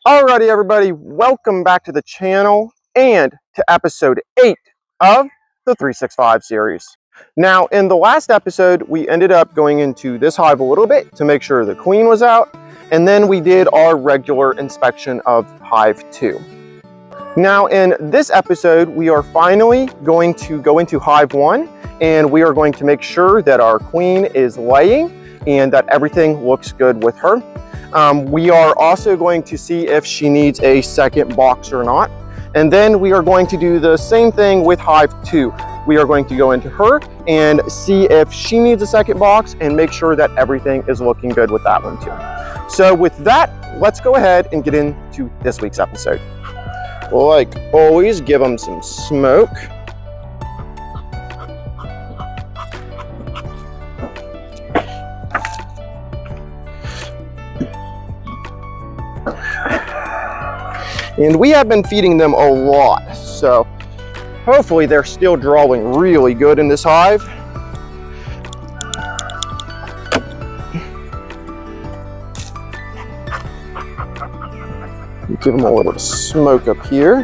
Alrighty, everybody, welcome back to the channel and to episode 8 of the 365 series. Now, in the last episode, we ended up going into this hive a little bit to make sure the queen was out, and then we did our regular inspection of hive 2. Now, in this episode, we are finally going to go into hive 1, and we are going to make sure that our queen is laying and that everything looks good with her. We are also going to see if she needs a second box or not. And then we are going to do the same thing with hive 2. We are going to go into her and see if she needs a second box and make sure that everything is looking good with that one too. So with that, let's go ahead and get into this week's episode. Like always, give them some smoke. And we have been feeding them a lot, so hopefully they're still drawing really good in this hive. Give them a little bit of smoke up here.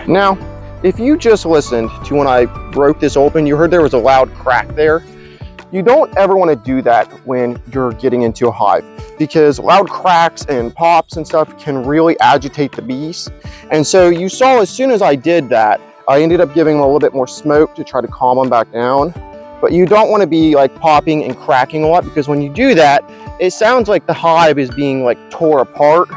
Now, if you just listened to when I broke this open, you heard there was a loud crack there. You don't ever want to do that when you're getting into a hive, because loud cracks and pops and stuff can really agitate the bees. And so you saw as soon as I did that, I ended up giving them a little bit more smoke to try to calm them back down. But you don't want to be like popping and cracking a lot, because when you do that, it sounds like the hive is being like tore apart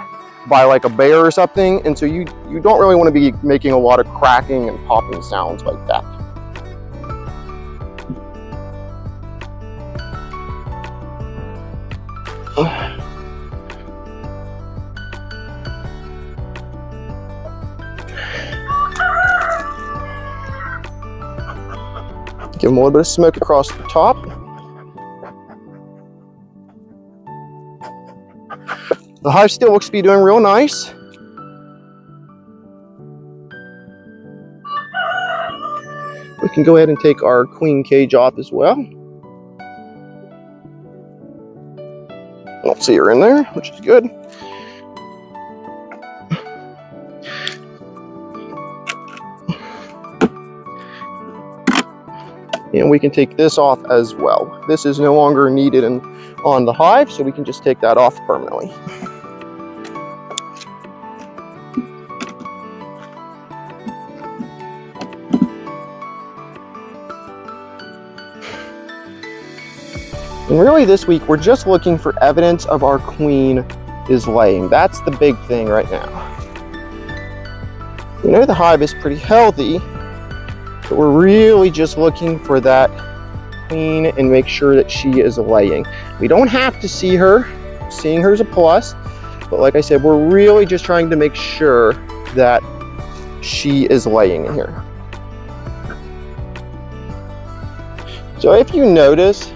by like a bear or something. And so you don't really want to be making a lot of cracking and popping sounds like that. Give them a little bit of smoke across the top. The hive still looks to be doing real nice. We can go ahead and take our queen cage off as well. I don't see her in there, which is good. And we can take this off as well. This is no longer needed on the hive, so we can just take that off permanently. And really this week, we're just looking for evidence of our queen is laying. That's the big thing right now. We know the hive is pretty healthy, but we're really just looking for that queen and make sure that she is laying. We don't have to see her. Seeing her is a plus, but like I said, we're really just trying to make sure that she is laying in here. So if you notice,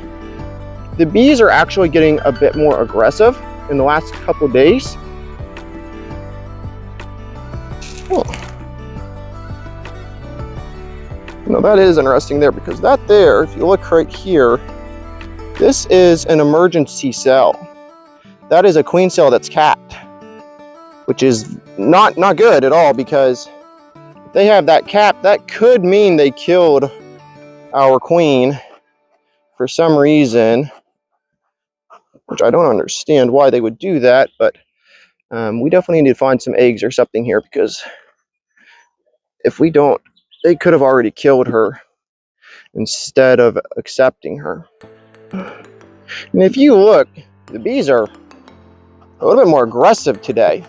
the bees are actually getting a bit more aggressive in the last couple of days. Oh. Now that is interesting there, because that there, if you look right here, this is an emergency cell. That is a queen cell that's capped, which is not good at all, because if they have that cap, that could mean they killed our queen for some reason, which I don't understand why they would do that, but we definitely need to find some eggs or something here, because if we don't, they could have already killed her instead of accepting her. And if you look, the bees are a little bit more aggressive today.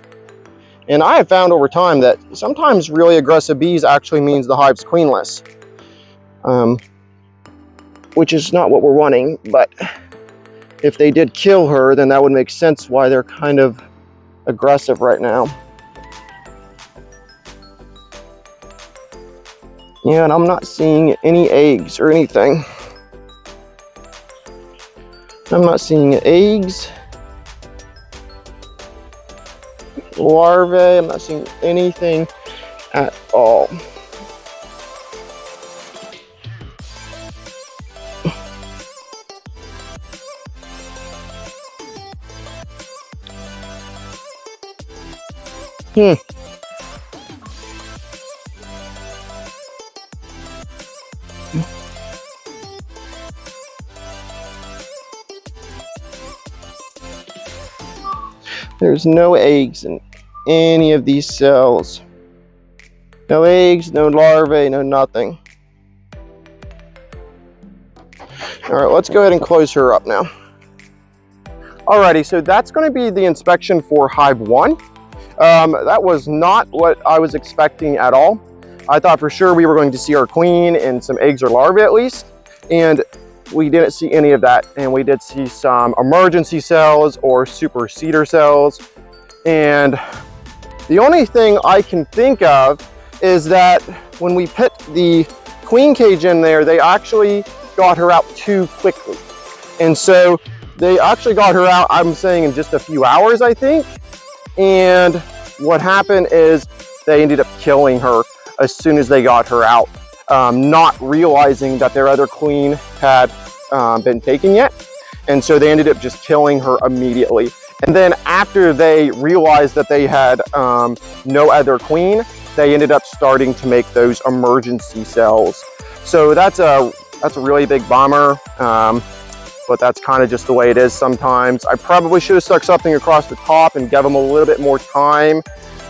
And I have found over time that sometimes really aggressive bees actually means the hive's queenless, which is not what we're wanting. But if they did kill her, then that would make sense why they're kind of aggressive right now. Yeah, and I'm not seeing any eggs or anything. I'm not seeing eggs, larvae. I'm not seeing anything at all. There's no eggs in any of these cells. No eggs, no larvae, no nothing. All right, let's go ahead and close her up now. Alrighty, so that's going to be the inspection for hive 1. That was not what I was expecting at all. I thought for sure we were going to see our queen and some eggs or larvae at least, and we didn't see any of that. And we did see some emergency cells or superseder cells. And the only thing I can think of is that when we put the queen cage in there, they actually got her out too quickly. And so they actually got her out, I'm saying, in just a few hours, I think. And what happened is they ended up killing her as soon as they got her out, not realizing that their other queen had been taken yet. And so they ended up just killing her immediately. And then after they realized that they had no other queen, they ended up starting to make those emergency cells. So that's a really big bummer. But that's kind of just the way it is sometimes. I probably should have stuck something across the top and give them a little bit more time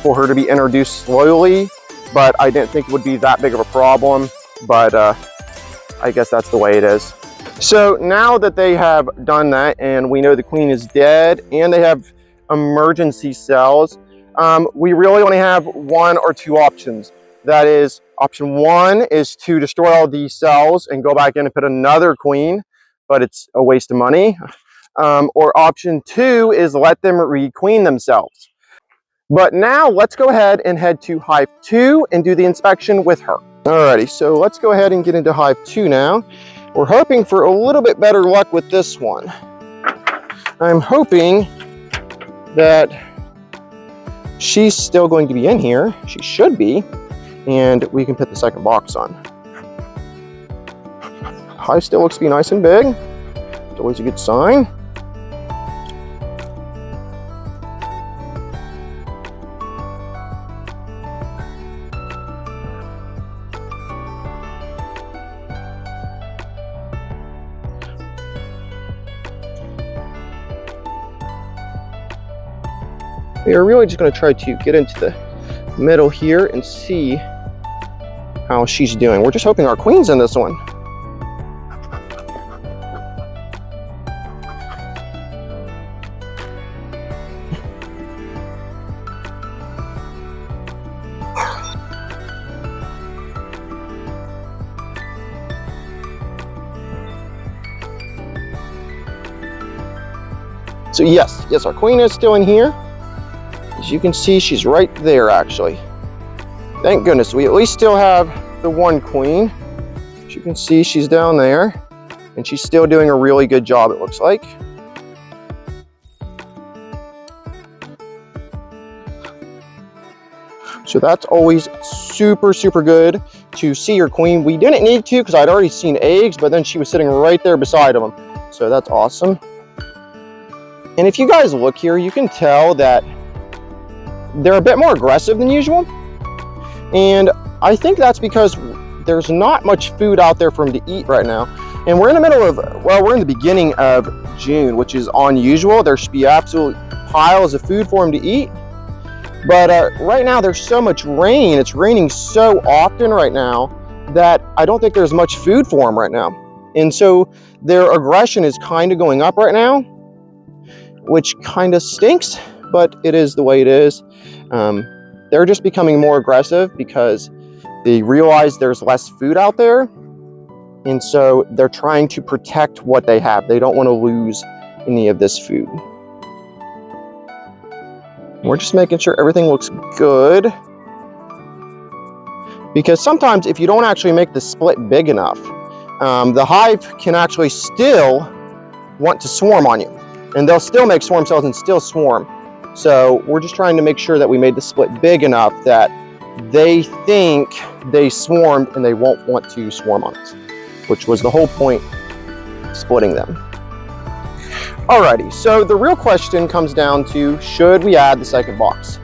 for her to be introduced slowly, but I didn't think it would be that big of a problem. But I guess that's the way it is. So now that they have done that and we know the queen is dead and they have emergency cells, we really only have 1 or 2 options. That is, option 1 is to destroy all these cells and go back in and put another queen, but it's a waste of money. Or option 2 is let them requeen themselves. But now let's go ahead and head to hive 2 and do the inspection with her. Alrighty, so let's go ahead and get into hive 2 now. We're hoping for a little bit better luck with this one. I'm hoping that she's still going to be in here. She should be, and we can put the second box on. Hive still looks to be nice and big. It's always a good sign. We are really just going to try to get into the middle here and see how she's doing. We're just hoping our queen's in this one. So yes, our queen is still in here. As you can see, she's right there actually. Thank goodness, we at least still have the 1 queen. As you can see, she's down there and she's still doing a really good job, it looks like. So that's always super, super good to see your queen. We didn't need to because I'd already seen eggs, but then she was sitting right there beside them. So that's awesome. And if you guys look here, you can tell that they're a bit more aggressive than usual. And I think that's because there's not much food out there for them to eat right now. And we're in the middle of, well, we're in the beginning of June, which is unusual. There should be absolute piles of food for them to eat. But right now there's so much rain. It's raining so often right now that I don't think there's much food for them right now. And so their aggression is kind of going up right now, which kind of stinks, but it is the way it is. They're just becoming more aggressive because they realize there's less food out there. And so they're trying to protect what they have. They don't want to lose any of this food. We're just making sure everything looks good. Because sometimes if you don't actually make the split big enough, the hive can actually still want to swarm on you. And they'll still make swarm cells and still swarm. So we're just trying to make sure that we made the split big enough that they think they swarmed and they won't want to swarm on us, which was the whole point, splitting them. Alrighty, so the real question comes down to, should we add the second box?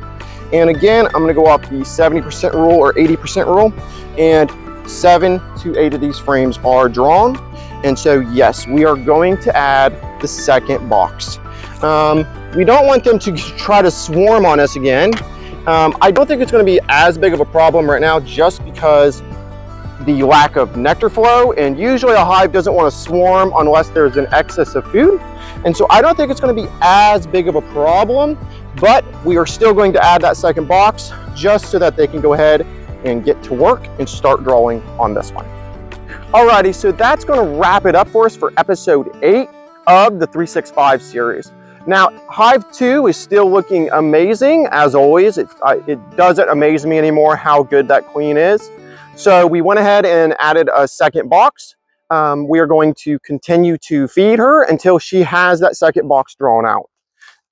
And again, I'm gonna go off the 70% rule or 80% rule, and 7 to 8 of these frames are drawn. And so yes, we are going to add the second box. We don't want them to try to swarm on us again. I don't think it's going to be as big of a problem right now, just because the lack of nectar flow, and usually a hive doesn't want to swarm unless there's an excess of food. And so I don't think it's going to be as big of a problem, but we are still going to add that second box just so that they can go ahead and get to work and start drawing on this one. Alrighty, so that's going to wrap it up for us for episode 8 of the 365 series. Now, Hive 2 is still looking amazing, as always. It doesn't amaze me anymore how good that queen is. So we went ahead and added a second box. We are going to continue to feed her until she has that second box drawn out.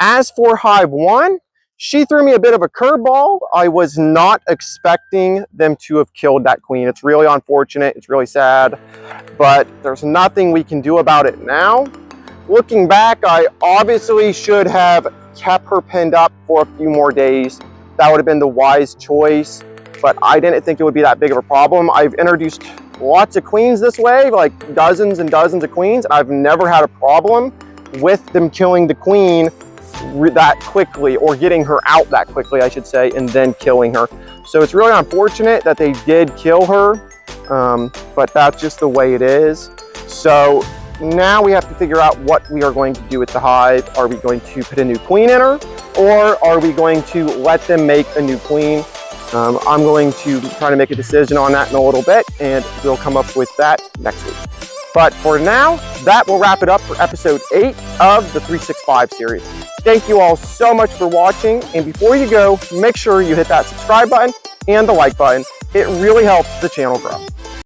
As for Hive 1, she threw me a bit of a curveball. I was not expecting them to have killed that queen. It's really unfortunate. It's really sad, but there's nothing we can do about it now. Looking back, I obviously should have kept her pinned up for a few more days. That would have been the wise choice, but I didn't think it would be that big of a problem. I've introduced lots of queens this way, like dozens and dozens of queens, and I've never had a problem with them killing the queen that quickly, or getting her out that quickly, I should say, and then killing her. So it's really unfortunate that they did kill her, but that's just the way it is. So now we have to figure out what we are going to do with the hive. Are we going to put a new queen in her, or are we going to let them make a new queen? I'm going to try to make a decision on that in a little bit, and we'll come up with that next week. But for now, that will wrap it up for episode 8 of the 365 series. Thank you all so much for watching, and before you go, make sure you hit that subscribe button and the like button. It really helps the channel grow.